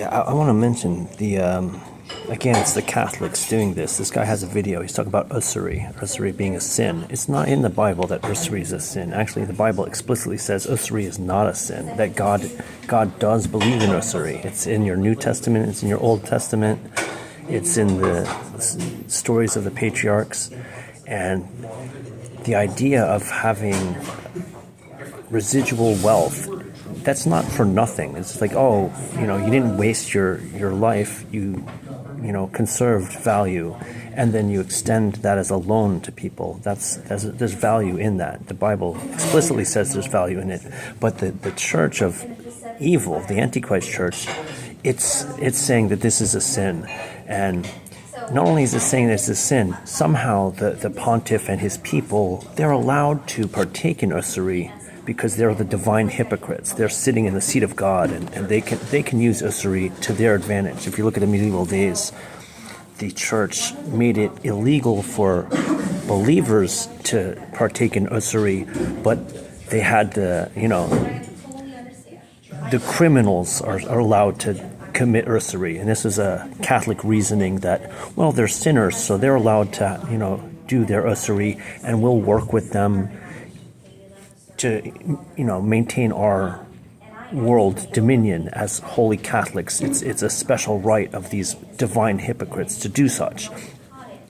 Yeah, I want to mention again, it's the Catholics doing this. This guy has a video. He's talking about usury being a sin. It's not in the Bible that usury is a sin. Actually, the Bible explicitly says usury is not a sin, that God does believe in usury. It's in your New Testament, it's in your Old Testament, it's in the stories of the patriarchs. And the idea of having residual wealth, that's not for nothing. It's like, oh, you didn't waste your life. You conserved value, and then you extend that as a loan to people. There's value in that. The Bible explicitly says there's value in it. But the church of evil, the Antichrist church, it's saying that this is a sin. And not only is it saying it's a sin, somehow the pontiff and his people, they're allowed to partake in usury because they're the divine hypocrites. They're sitting in the seat of God, and they can use usury to their advantage. If you look at the medieval days, the church made it illegal for believers to partake in usury, but they had the criminals are allowed to commit usury. And this is a Catholic reasoning that, well, they're sinners, so they're allowed to do their usury, and we'll work with them to maintain our world dominion as holy Catholics. It's a special right of these divine hypocrites to do such.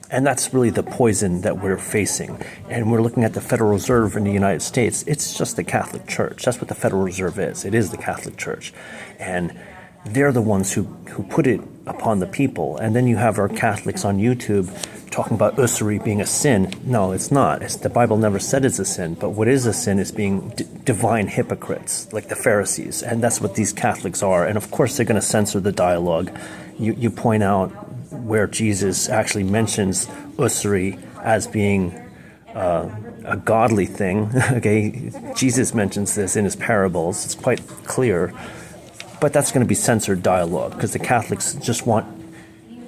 And that's really the poison that we're facing. And we're looking at the Federal Reserve in the United States. It's just the Catholic Church. That's what the Federal Reserve is. It is the Catholic Church. And they're the ones who put it upon the people. And then you have our Catholics on YouTube talking about usury being a sin. No, it's not. The Bible never said it's a sin. But what is a sin is being divine hypocrites, like the Pharisees. And that's what these Catholics are. And of course, they're going to censor the dialogue. You point out where Jesus actually mentions usury as being a godly thing. Okay, Jesus mentions this in his parables. It's quite clear. But that's going to be censored dialogue because the Catholics just want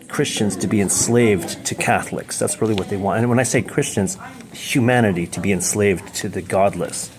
Christians to be enslaved to Catholics. That's really what they want. And when I say Christians, humanity to be enslaved to the godless.